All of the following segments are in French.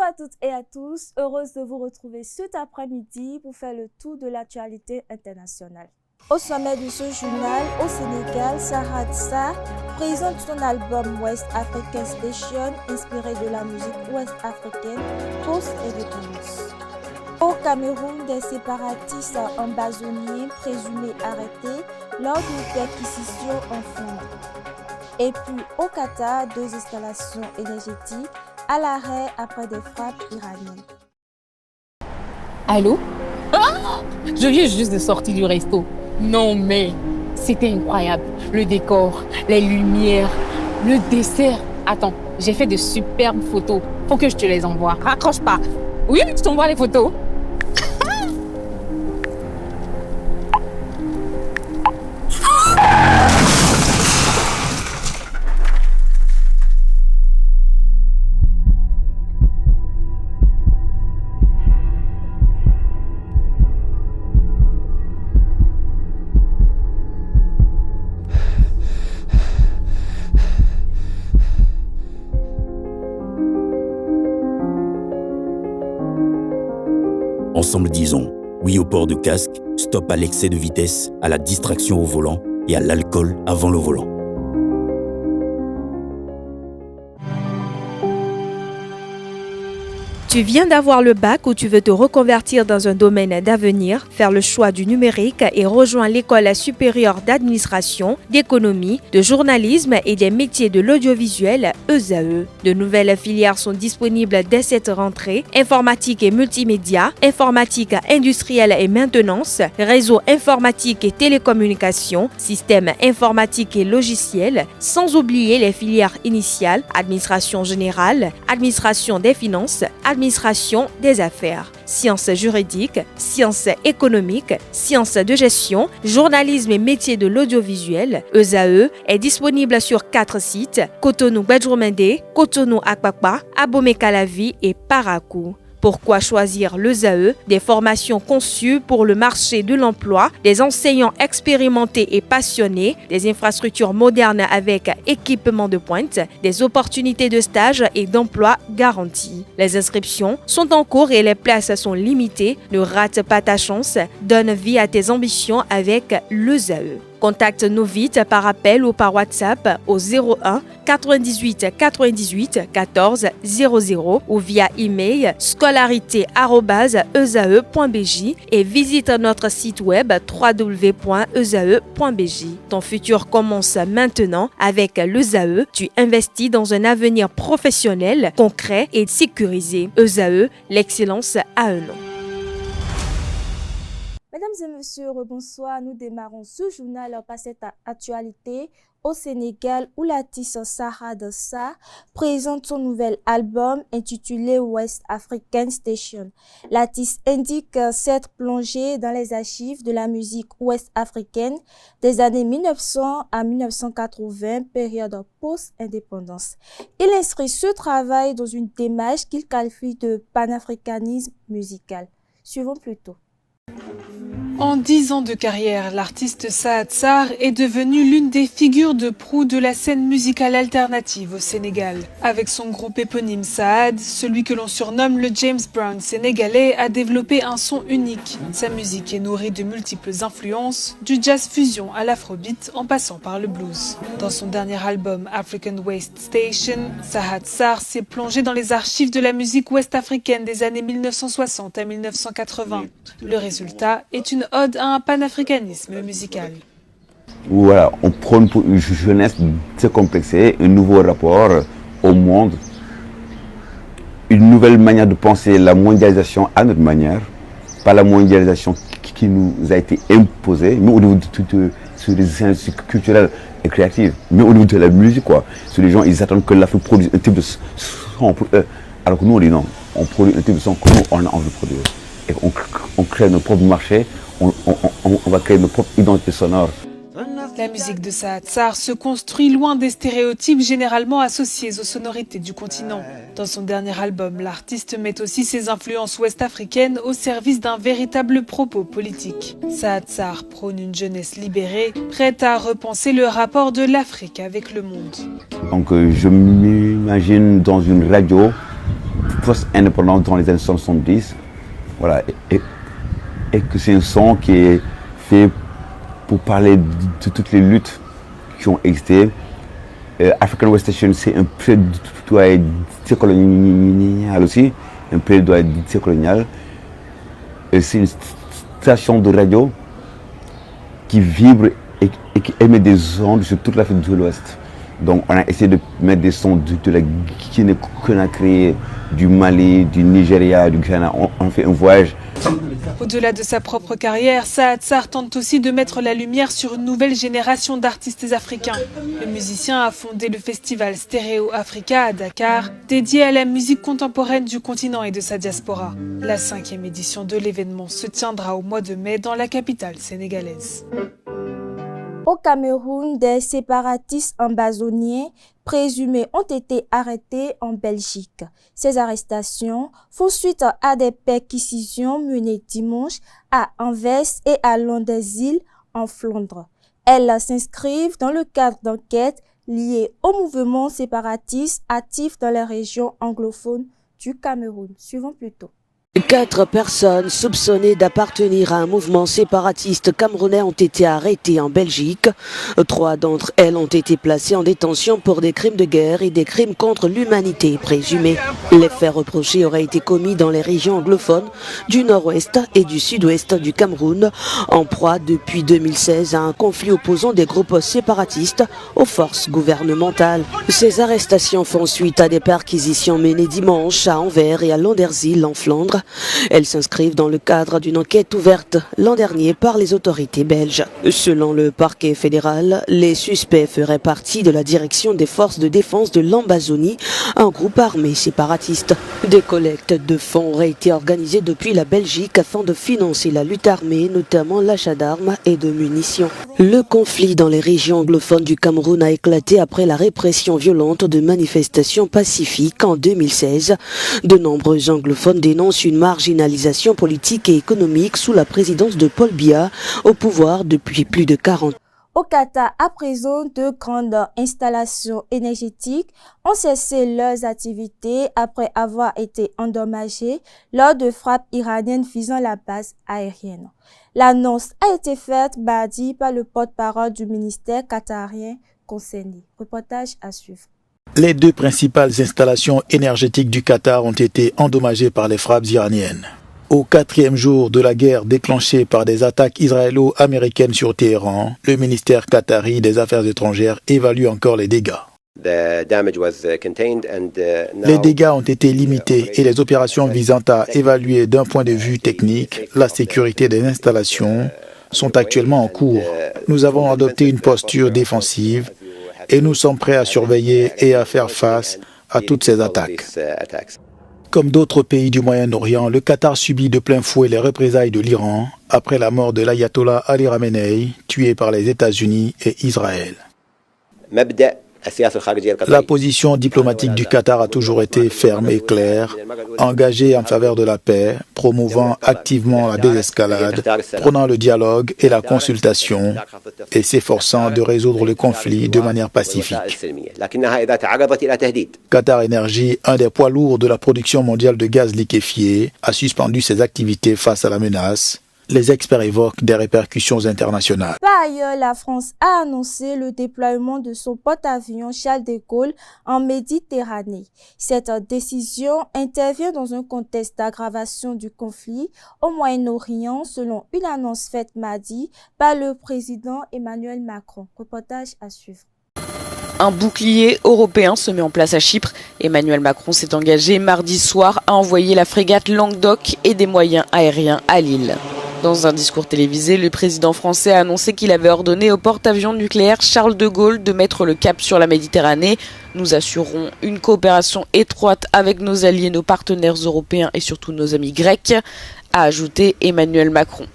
à toutes et à tous, heureuse de vous retrouver cet après-midi pour faire le tour de l'actualité internationale. Au sommet de ce journal, au Sénégal, Saad Sarr présente son album West African Station, inspiré de la musique ouest-africaine post-indépendance. Au Cameroun, des séparatistes ambazoniens présumés arrêtés lors d'une perquisition en Flandre. Et puis au Qatar, 2 installations énergétiques à l'arrêt après des frappes iraniennes. Allô? Ah, je viens juste de sortir du resto. Non mais, c'était incroyable. Le décor, les lumières, le dessert. Attends, j'ai fait de superbes photos. Faut que je te les envoie. Raccroche pas. Oui, je t'envoie les photos. Ensemble disons oui au port de casque, stop à l'excès de vitesse, à la distraction au volant et à l'alcool avant le volant. Tu viens d'avoir le bac ou tu veux te reconvertir dans un domaine d'avenir, faire le choix du numérique et rejoindre l'école supérieure d'administration, d'économie, de journalisme et des métiers de l'audiovisuel ESAE. De nouvelles filières sont disponibles dès cette rentrée: informatique et multimédia, informatique industrielle et maintenance, réseau informatique et télécommunications, système informatique et logiciel, sans oublier les filières initiales: administration générale, administration des finances, administration des affaires, sciences juridiques, sciences économiques, sciences de gestion, journalisme et métiers de l'audiovisuel. ESAE est disponible sur 4 sites: Cotonou-Badjoumendé, Cotonou-Akpakpa, Abomey-Calavi et Parakou. Pourquoi choisir l'ESAE? Des formations conçues pour le marché de l'emploi, des enseignants expérimentés et passionnés, des infrastructures modernes avec équipement de pointe, des opportunités de stage et d'emploi garanties. Les inscriptions sont en cours et les places sont limitées. Ne rate pas ta chance, donne vie à tes ambitions avec l'ESAE. Contacte-nous vite par appel ou par WhatsApp au 01 98 98 14 00 ou via email scolarité@esae.bj et visite notre site web www.esae.bj. Ton futur commence maintenant avec l'ESAE. Tu investis dans un avenir professionnel, concret et sécurisé. ESAE, l'excellence à un nom. Mesdames et messieurs, bonsoir. Nous démarrons ce journal par cette actualité au Sénégal où l'artiste Saad Sarr présente son nouvel album intitulé West African Station. L'artiste indique s'être plongé dans les archives de la musique ouest-africaine des années 1900 à 1980, période post-indépendance. Il inscrit ce travail dans une démarche qu'il qualifie de panafricanisme musical. Suivons plutôt. En 10 ans de carrière, l'artiste Saad Sarr est devenu l'une des figures de proue de la scène musicale alternative au Sénégal. Avec son groupe éponyme Saad, celui que l'on surnomme le James Brown sénégalais a développé un son unique. Sa musique est nourrie de multiples influences, du jazz fusion à l'afrobeat en passant par le blues. Dans son dernier album African West Station, Saad Sarr s'est plongé dans les archives de la musique ouest-africaine des années 1960 à 1980. Le résultat est une ode à un panafricanisme musical. Voilà, on prône pour une jeunesse décomplexée, un nouveau rapport au monde, une nouvelle manière de penser la mondialisation à notre manière, pas la mondialisation qui nous a été imposée, mais au niveau sur les industries culturelles et créatives, mais au niveau de la musique, quoi. Sur les gens, ils attendent que l'Afrique produise un type de son pour eux, alors que nous on dit non, on produit un type de son que nous on a envie de produire. Et on crée nos propres marchés, on va créer nos propres identités sonores. La musique de Saad Sarr se construit loin des stéréotypes généralement associés aux sonorités du continent. Dans son dernier album, l'artiste met aussi ses influences ouest-africaines au service d'un véritable propos politique. Saad Sarr prône une jeunesse libérée, prête à repenser le rapport de l'Afrique avec le monde. Donc je m'imagine dans une radio post-indépendance dans les années 70. Voilà, et que c'est un son qui est fait pour parler de toutes les luttes qui ont existé. African West Station, c'est un plaidoyer colonial aussi, un plaidoyer colonial. C'est une station de radio qui vibre et qui émet des ondes sur toute l'Afrique de l'Ouest. Donc on a essayé de mettre des sons de la Guinée-Conakry, du Mali, du Nigeria, du Ghana. On fait un voyage. Au-delà de sa propre carrière, Saad Sarr tente aussi de mettre la lumière sur une nouvelle génération d'artistes africains. Le musicien a fondé le festival Stéréo Africa à Dakar, dédié à la musique contemporaine du continent et de sa diaspora. La 5e édition de l'événement se tiendra au mois de mai dans la capitale sénégalaise. Au Cameroun, des séparatistes ambazoniens présumés ont été arrêtés en Belgique. Ces arrestations font suite à des perquisitions menées dimanche à Anvers et à Londerzeel en Flandre. Elles s'inscrivent dans le cadre d'enquêtes liées au mouvement séparatiste actif dans les régions anglophones du Cameroun. Suivons plutôt. 4 personnes soupçonnées d'appartenir à un mouvement séparatiste camerounais ont été arrêtées en Belgique. 3 d'entre elles ont été placées en détention pour des crimes de guerre et des crimes contre l'humanité présumés. Les faits reprochés auraient été commis dans les régions anglophones du nord-ouest et du sud-ouest du Cameroun, en proie depuis 2016 à un conflit opposant des groupes séparatistes aux forces gouvernementales. Ces arrestations font suite à des perquisitions menées dimanche à Anvers et à Londerzeel en Flandre. Elles s'inscrivent dans le cadre d'une enquête ouverte l'an dernier par les autorités belges. Selon le parquet fédéral, les suspects feraient partie de la direction des forces de défense de l'Ambazonie, un groupe armé séparatiste. Des collectes de fonds auraient été organisées depuis la Belgique afin de financer la lutte armée, notamment l'achat d'armes et de munitions. Le conflit dans les régions anglophones du Cameroun a éclaté après la répression violente de manifestations pacifiques en 2016. De nombreux anglophones dénoncent une marginalisation politique et économique sous la présidence de Paul Biya, au pouvoir depuis plus de 40 ans. Au Qatar, à présent, de grandes installations énergétiques ont cessé leurs activités après avoir été endommagées lors de frappes iraniennes visant la base aérienne. L'annonce a été faite mardi par le porte-parole du ministère qatarien concerné. Reportage à suivre. Les 2 principales installations énergétiques du Qatar ont été endommagées par les frappes iraniennes. Au 4e jour de la guerre déclenchée par des attaques israélo-américaines sur Téhéran, le ministère qatari des Affaires étrangères évalue encore les dégâts. Les dégâts ont été limités et les opérations visant à évaluer d'un point de vue technique la sécurité des installations sont actuellement en cours. Nous avons adopté une posture défensive et nous sommes prêts à surveiller et à faire face à toutes ces attaques. Comme d'autres pays du Moyen-Orient, le Qatar subit de plein fouet les représailles de l'Iran après la mort de l'ayatollah Ali Khamenei, tué par les États-Unis et Israël. La position diplomatique du Qatar a toujours été ferme et claire, engagée en faveur de la paix, promouvant activement la désescalade, prônant le dialogue et la consultation et s'efforçant de résoudre le conflit de manière pacifique. Qatar Energy, un des poids lourds de la production mondiale de gaz liquéfié, a suspendu ses activités face à la menace. Les experts évoquent des répercussions internationales. Par ailleurs, la France a annoncé le déploiement de son porte-avions Charles de Gaulle en Méditerranée. Cette décision intervient dans un contexte d'aggravation du conflit au Moyen-Orient, selon une annonce faite mardi par le président Emmanuel Macron. Reportage à suivre. Un bouclier européen se met en place à Chypre. Emmanuel Macron s'est engagé mardi soir à envoyer la frégate Languedoc et des moyens aériens à l'île. Dans un discours télévisé, le président français a annoncé qu'il avait ordonné au porte-avions nucléaire Charles de Gaulle de mettre le cap sur la Méditerranée. Nous assurerons une coopération étroite avec nos alliés, nos partenaires européens et surtout nos amis grecs, a ajouté Emmanuel Macron.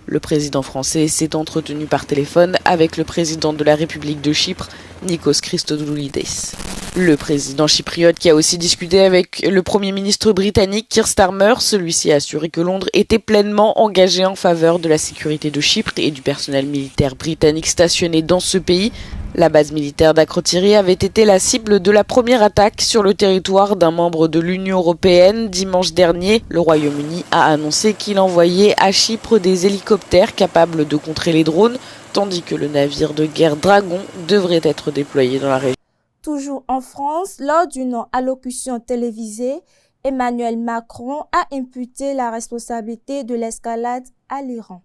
Le président français s'est entretenu par téléphone avec le président de la République de Chypre, Nikos Christodoulidis. Le président chypriote qui a aussi discuté avec le Premier ministre britannique Keir Starmer, celui-ci a assuré que Londres était pleinement engagé en faveur de la sécurité de Chypre et du personnel militaire britannique stationné dans ce pays. La base militaire d'Akrotiri avait été la cible de la première attaque sur le territoire d'un membre de l'Union européenne. Dimanche dernier, le Royaume-Uni a annoncé qu'il envoyait à Chypre des hélicoptères capables de contrer les drones, tandis que le navire de guerre Dragon devrait être déployé dans la région. Toujours en France, lors d'une allocution télévisée, Emmanuel Macron a imputé la responsabilité de l'escalade à l'Iran.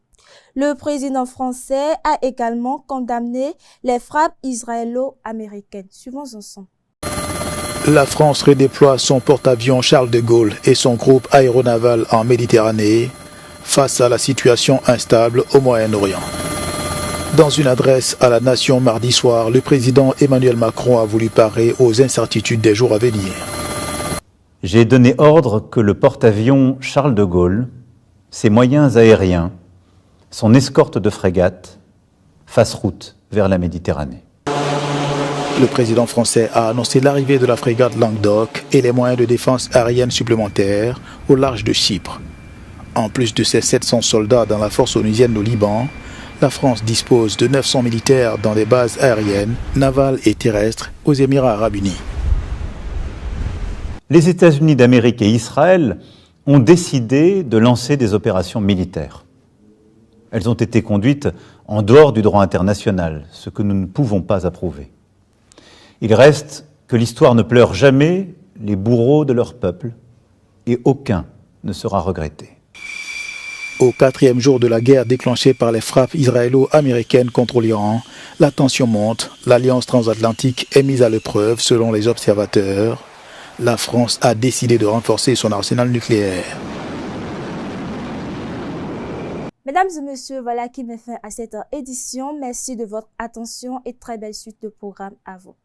Le président français a également condamné les frappes israélo-américaines. Suivons ensemble. La France redéploie son porte-avions Charles de Gaulle et son groupe aéronaval en Méditerranée face à la situation instable au Moyen-Orient. Dans une adresse à la nation mardi soir, le président Emmanuel Macron a voulu parer aux incertitudes des jours à venir. J'ai donné ordre que le porte-avions Charles de Gaulle, ses moyens aériens, son escorte de frégates, fassent route vers la Méditerranée. Le président français a annoncé l'arrivée de la frégate Languedoc et les moyens de défense aérienne supplémentaires au large de Chypre. En plus de ses 700 soldats dans la force onusienne au Liban, la France dispose de 900 militaires dans des bases aériennes, navales et terrestres aux Émirats arabes unis. Les États-Unis d'Amérique et Israël ont décidé de lancer des opérations militaires. Elles ont été conduites en dehors du droit international, ce que nous ne pouvons pas approuver. Il reste que l'histoire ne pleure jamais les bourreaux de leur peuple et aucun ne sera regretté. Au 4e jour de la guerre déclenchée par les frappes israélo-américaines contre l'Iran, la tension monte, l'alliance transatlantique est mise à l'épreuve selon les observateurs. La France a décidé de renforcer son arsenal nucléaire. Mesdames et messieurs, voilà qui met fin à cette édition. Merci de votre attention et très belle suite de programmes à vous.